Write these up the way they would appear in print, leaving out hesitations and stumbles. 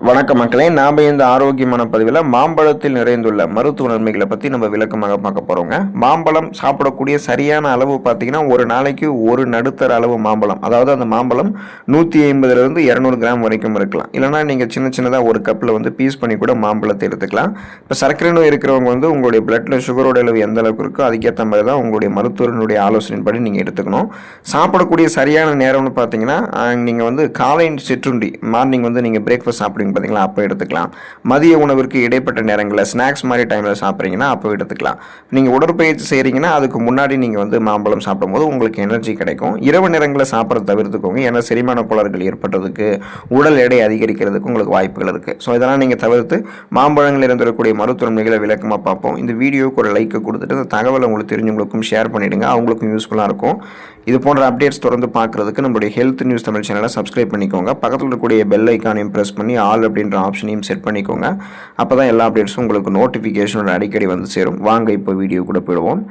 வணக்க மக்களே, நாம் இந்த ஆரோக்கியமான பதிவில் மாம்பழத்தில் நிறைந்துள்ள மருத்துவ நன்மைகளை பற்றி நம்ம விளக்கமாக பார்க்க போகிறோங்க. மாம்பழம் சாப்பிடக்கூடிய சரியான அளவு பார்த்தீங்கன்னா, ஒரு நாளைக்கு ஒரு நடுத்தர அளவு மாம்பழம், அதாவது அந்த மாம்பழம் 150லிருந்து 200 கிராம் வரைக்கும் இருக்கலாம். இல்லைனா நீங்கள் சின்ன சின்னதாக ஒரு கப்பில் பீஸ் பண்ணி கூட மாம்பழத்தை எடுத்துக்கலாம். இப்போ சர்க்கரை நோய் இருக்கிறவங்க உங்களுடைய பிளட்ல சுகரோட அளவு எந்த அளவுக்கு இருக்கோ அதுக்கேற்ற மாதிரி தான் உங்களுடைய மருத்துவனுடைய ஆலோசனைப்படி நீங்கள் எடுத்துக்கணும். சாப்பிடக்கூடிய சரியான நேரம்னு பார்த்தீங்கன்னா, நீங்கள் காலை சிற்றுண்டி மார்னிங் நீங்கள் பிரேக்ஃபாஸ்ட் சாப்பிடுவீங்க பார்த்தீங்களா, அப்போ எடுத்துக்கலாம். மதிய உணவிற்கு இடைப்பட்ட நேரங்களில் ஸ்நாக்ஸ் மாதிரி டைமில் சாப்பிட்றீங்கன்னா அப்போ எடுத்துக்கலாம். நீங்கள் உடற்பயிற்சி செய்கிறீங்கன்னா அதுக்கு முன்னாடி நீங்கள் மாம்பழம் சாப்பிடும்போது உங்களுக்கு எனர்ஜி கிடைக்கும். இரவு நேரங்களில் சாப்பிட்றத தவிர்த்துக்கோங்க. ஏன்னா செரிமான கோளாறுகள் ஏற்படுறதுக்கு, உடல் எடை அதிகரிக்கிறதுக்கு உங்களுக்கு வாய்ப்புகள் இருக்குது. ஸோ இதெல்லாம் நீங்கள் தவிர்த்து மாம்பழங்கள் இருந்திருக்கக்கூடிய மருத்துவ நன்மைகளை விளக்கமாக பார்ப்போம். இந்த வீடியோவுக்கு ஒரு லைக் கொடுத்துட்டு இந்த தகவலை உங்களுக்கு தெரிஞ்சவங்களுக்கும் ஷேர் பண்ணிவிடுங்க. அவங்களுக்கும் யூஸ்ஃபுல்லாக இருக்கும். இது போன்ற அப்டேட்ஸ் தொடர்ந்து பார்க்குறதுக்கு நம்மளுடைய ஹெல்த் நியூஸ் தமிழ் சேனலை சப்ஸ்கிரைப் பண்ணிக்கோங்க. பக்கத்தில் இருக்கக்கூடிய பெல் ஐக்கானையும் ப்ரெஸ் பண்ணி ஆல் அப்படின்ற ஆப்ஷனையும் செட் பண்ணிக்கோங்க. அப்போ தான் எல்லா அப்டேட்ஸும் உங்களுக்கு நோட்டிஃபிகேஷனோட அடிக்கடி சேரும். வாங்க இப்போ வீடியோ கூட போயிடுவோம்.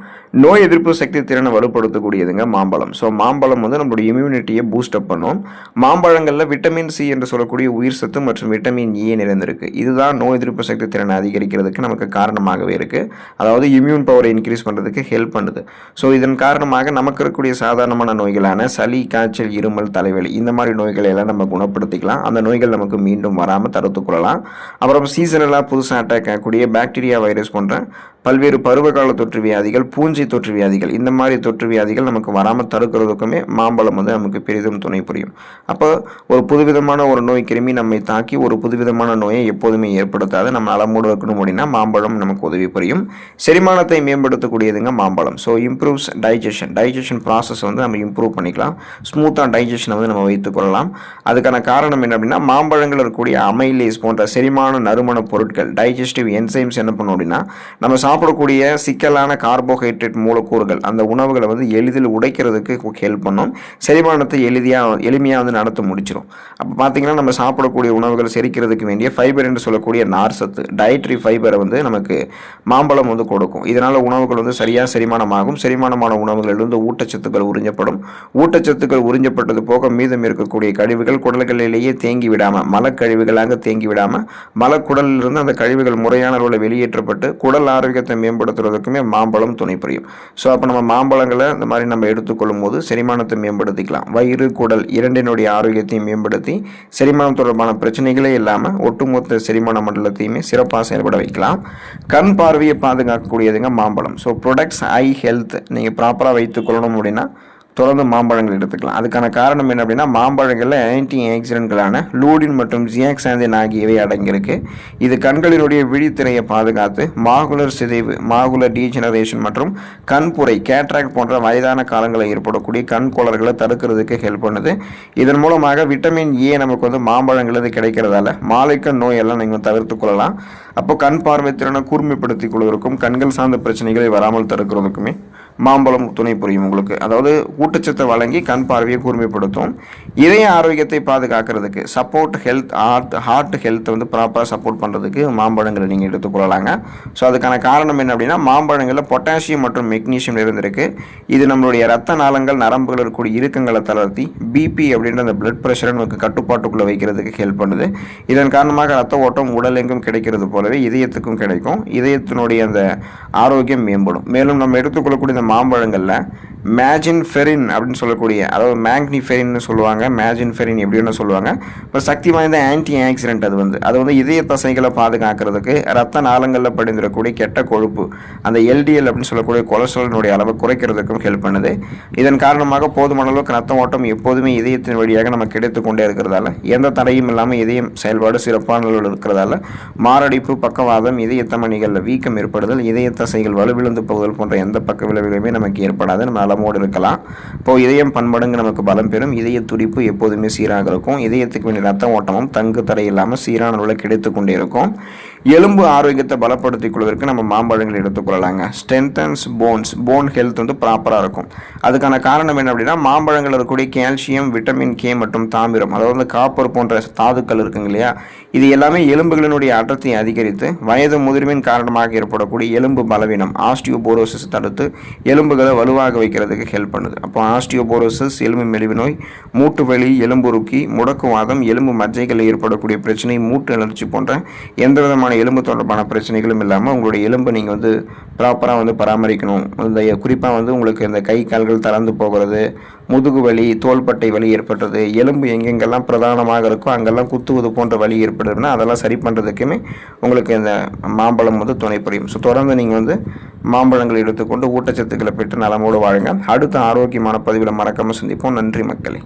நோய் எதிர்ப்பு சக்தி திறனை வலுப்படுத்தக்கூடியதுங்க மாம்பழம். ஸோ மாம்பழம் நம்மளுடைய இம்யூனிட்டியை பூஸ்டப் பண்ணும். மாம்பழங்களில் விட்டமின் சி என்று சொல்லக்கூடிய உயிர் சத்து மற்றும் விட்டமின் ஏ நிறைந்திருக்கு. இதுதான் நோய் எதிர்ப்பு சக்தி திறனை அதிகரிக்கிறதுக்கு நமக்கு காரணமாகவே இருக்குது. அதாவது இம்யூன் பவரை இன்க்ரீஸ் பண்ணுறதுக்கு ஹெல்ப் பண்ணுது. ஸோ இதன் காரணமாக நமக்கு இருக்கக்கூடிய சாதாரணமான நோய்களான சளி, காய்ச்சல், இருமல், தலைவலி இந்த மாதிரி நோய்களை எல்லாம் நம்ம குணப்படுத்திக்கலாம். அந்த நோய்கள் நமக்கு மீண்டும் வராமல் தடுத்துக்கொள்ளலாம். அப்புறம் சீசனலாக புதுசாக அட்டாக் ஆகக்கூடிய பாக்டீரியா, வைரஸ் போன்ற பல்வேறு பருவகால தொற்று வியாதிகள், பூஞ்சி தொற்று வியாதிகள், இந்த மாதிரி தொற்று வியாதிகள் நமக்கு வராமல் தடுக்கிறதுக்குமே மாம்பழம் நமக்கு பெரிதும் துணை புரியும். அப்போ ஒரு புதுவிதமான ஒரு நோய் கிருமி நம்மை தாக்கி ஒரு புதுவிதமான நோயை எப்போதுமே ஏற்படுத்தாது நம்ம அளமோடு இருக்கணும் அப்படின்னா மாம்பழம் நமக்கு உதவி புரியும். செரிமானத்தை மேம்படுத்தக்கூடியதுங்க மாம்பழம். ஸோ இம்ப்ரூவ்ஸ் டைஜஷன் ப்ராசஸ் நம்ம இம்ப்ரூவ் பண்ணிக்கலாம். ஸ்மூத்தாக டைஜஷனை நம்ம வைத்துக்கொள்ளலாம். அதுக்கான காரணம் என்ன அப்படின்னா, மாம்பழங்கள் இருக்கக்கூடிய அமைலேஸ் போன்ற செரிமான நறுமண பொருட்கள், டைஜஸ்டிவ் என்சைம்ஸ் என்ன பண்ணும் அப்படின்னா, நம்ம சாப்பிடக்கூடிய சிக்கலான கார்போஹைட்ரேட் மூலக்கூறுகள் அந்த உணவுகளை எளிதில் உடைக்கிறதுக்கு ஹெல்ப் பண்ணும். செரிமானத்தை எளிமையாக நடத்த முடிச்சிடும். அப்போ பார்த்தீங்கன்னா, நம்ம சாப்பிடக்கூடிய உணவுகள் செரிக்கிறதுக்கு வேண்டிய ஃபைபர் என்று சொல்லக்கூடிய நார் சத்து, டயட்ரி ஃபைபரை நமக்கு மாம்பழம் கொடுக்கும். இதனால் உணவுகள் சரியாக செரிமானமாகும். செரிமானமான உணவுகளிலிருந்து ஊட்டச்சத்துக்கள் உறிஞ்சப்படும். ஊட்டச்சத்துக்கள் உறிஞ்சப்பட்டது போக மீதம் இருக்கக்கூடிய கழிவுகள் குடல்களிலேயே தேங்கி விடாமல், மலக்கழிவுகளாக தேங்கி விடாமல், மலக்குடலிலிருந்து அந்த கழிவுகள் முறையான அளவில் வெளியேற்றப்பட்டு குடல் ஆரோக்கியத்தை மேம்படுத்துவதற்குமே மாம்பழம் துணை புரியும். ஸோ அப்போ நம்ம மாம்பழங்களை இந்த மாதிரி நம்ம எடுத்துக்கொள்ளும் போது செரிமானத்தை மேம்படுத்திக்கலாம். வயிறு, குடல் இரண்டினுடைய ஆரோக்கியத்தையும் மேம்படுத்தி செரிமானம் தொடர்பான பிரச்சனைகளே இல்லாமல் ஒட்டுமொத்த செரிமான மண்டலத்தையுமே சிறப்பாக செயல்பட வைக்கலாம். கண் பார்வையை பாதுகாக்கக்கூடியதுங்க மாம்பழம். ஸோ ப்ரொடக்ட்ஸ் ஐ ஹெல்த் நீங்கள் ப்ராப்பராக வைத்துக்கொள்ளணும் அப்படின்னா தொடர்ந்து மாம்பழங்கள் எடுத்துக்கலாம். அதுக்கான காரணம் என்ன அப்படின்னா, மாம்பழங்களில் ஆன்டி ஆக்சிடென்ட்களான லூடின் மற்றும் ஜியாக்சாந்தின் ஆகியவை அடங்கியிருக்கு. இது கண்களினுடைய விழித்திரையை பாதுகாத்து மாகுலர் சிதைவு, மாகுலர் டீஜெனரேஷன் மற்றும் கண்புரை, கேட்ராக்ட் போன்ற வயதான காலங்களில் ஏற்படக்கூடிய கண் கோளாறுகளை தடுக்கிறதுக்கு ஹெல்ப் பண்ணுது. இதன் மூலமாக விட்டமின் ஏ நமக்கு மாம்பழங்கள் கிடைக்கிறதால மாலைக்கண் நோயெல்லாம் நீங்கள் தவிர்த்து கொள்ளலாம். அப்போ கண் பார்வை திறனை கூர்மைப்படுத்திக் கொள்வதற்கும் கண்கள் சார்ந்த பிரச்சனைகளை வராமல் தடுக்கிறதுக்குமே மாம்பழம் துணை புரியும் உங்களுக்கு. அதாவது ஊட்டச்சத்தை வழங்கி கண் பார்வையை கூர்மைப்படுத்தும். இதய ஆரோக்கியத்தை பாதுகாக்கிறதுக்கு சப்போர்ட் ஹெல்த், ஹார்ட் ஹெல்த் ப்ராப்பராக சப்போர்ட் பண்ணுறதுக்கு மாம்பழங்களை நீங்கள் எடுத்துக்கொள்ளலாங்க. ஸோ அதுக்கான காரணம் என்ன அப்படின்னா, மாம்பழங்களில் பொட்டாசியம் மற்றும் மெக்னீஷியம் இருந்திருக்கு. இது நம்மளுடைய ரத்த நாளங்கள், நரம்புகள் இருக்கக்கூடிய இறுக்கங்களை தளர்த்தி பிபி அப்படின்ற அந்த பிளட் ப்ரெஷரை நமக்கு கட்டுப்பாட்டுக்குள்ளே வைக்கிறதுக்கு ஹெல்ப் பண்ணுது. இதன் காரணமாக ரத்த ஓட்டம் உடல் எங்கும் கிடைக்கிறது போலவே இதயத்துக்கும் கிடைக்கும். இதயத்தினுடைய அந்த ஆரோக்கியம் மேம்படும். மேலும் நம்ம எடுத்துக்கொள்ளக்கூடிய மாம்பழங்களில் மேஜின்ஃபெரின் அப்படின்னு சொல்லக்கூடிய, அதாவது மேக்னிஃபெரின்னு சொல்லுவாங்க, மேஜின்ஃபெரின் எப்படின்னு சொல்லுவாங்க. இப்போ சக்தி வாய்ந்த ஆன்டி ஆக்சிடென்ட். அது இதய தசைகளை பாதுகாக்கிறதுக்கு, ரத்த நாளங்களில் படிந்திருக்கக்கூடிய கெட்ட கொழுப்பு, அந்த எல்டிஎல் அப்படின்னு சொல்லக்கூடிய கொலஸ்ட்ராலினுடைய அளவை குறைக்கிறதுக்கும் ஹெல்ப் பண்ணுது. இதன் காரணமாக போதுமான அளவுக்கு ரத்த ஓட்டம் எப்போதுமே இதயத்தின் வழியாக நமக்கு கிடைத்து கொண்டே இருக்கிறதால, எந்த தடையும் இல்லாமல் இதயம் செயல்பாடு சிறப்பான அளவில் இருக்கிறதால மாரடைப்பு, பக்கவாதம், இதய தமனிகளில் வீக்கம் ஏற்படுதல், இதய தசைகள் வலுவிழந்து போகுதல் போன்ற எந்த பக்க விளைவுகளுமே நமக்கு ஏற்படாது. நம்ம அளமோடு இருக்கலாம். இப்போ இதயம் பன்மடங்கு நமக்கு பலம் பெறும். இதய துடிப்பு எப்போதுமே சீராக இருக்கும். இதயத்துக்கு வேண்டிய ரத்த ஓட்டமும் தங்கு தடை இல்லாமல் சீரான அளவில் கிடைத்து கொண்டே இருக்கும். எலும்பு ஆரோக்கியத்தை பலப்படுத்திக் கொள்வதற்கு நம்ம மாம்பழங்கள் எடுத்துக்கொள்ளலாங்க. ஸ்ட்ரென்தன்ஸ் போன் ஹெல்த் வந்து ப்ராப்பராக இருக்கும். அதுக்கான காரணம் என்ன அப்படின்னா, மாம்பழங்கள் இருக்கக்கூடிய கால்சியம், விட்டமின் கே மற்றும் தாமிரம், அதாவது வந்து காப்பர் போன்ற தாதுக்கள் இருக்குங்க இல்லையா, இது எல்லாமே எலும்புகளினுடைய அடர்த்தியை அதிகரித்து வயது முதிர்வின் காரணமாக ஏற்படக்கூடிய எலும்பு பலவீனம் ஆஸ்டியோபோரோசிஸ் தடுத்து எலும்புகளை வலுவாக வைக்கிறதுக்கு ஹெல்ப் பண்ணுது. அப்போ ஆஸ்டியோபோரோசிஸ், எலும்பு மெலிவு நோய், மூட்டு வலி, எலும்புருக்கி, முடக்குவாதம், எலும்பு மஜ்ஜைகளில் ஏற்படக்கூடிய பிரச்சனை, மூட்டு அழற்சி போன்ற எந்த விதமான எலும்பு தொடர்பான பிரச்சனைகளும் இல்லாமல் உங்களுடைய எலும்பை நீங்கள் வந்து ப்ராப்பராக வந்து பராமரிக்கணும். இந்த குறிப்பாக வந்து உங்களுக்கு இந்த கை கால்கள் தளர்ந்து போகிறது, முதுகு வலி, தோள்பட்டை வலி ஏற்படுறது, எலும்பு எங்கெங்கெல்லாம் பிரதானமாக இருக்கோ அங்கெல்லாம் குத்துவது போன்ற வலி ஏற்படுதுன்னா அதெல்லாம் சரி பண்ணுறதுக்குமே உங்களுக்கு இந்த மாம்பழம் வந்து துணை புரியும். ஸோ தொடர்ந்து நீங்கள் வந்து மாம்பழங்களை எடுத்துக்கொண்டு ஊட்டச்சத்துக்களை பெற்று நலமோடு வாழுங்க. அடுத்த ஆரோக்கியமான பதிவில் மறக்காமல் சந்திப்போம். நன்றி மக்களே.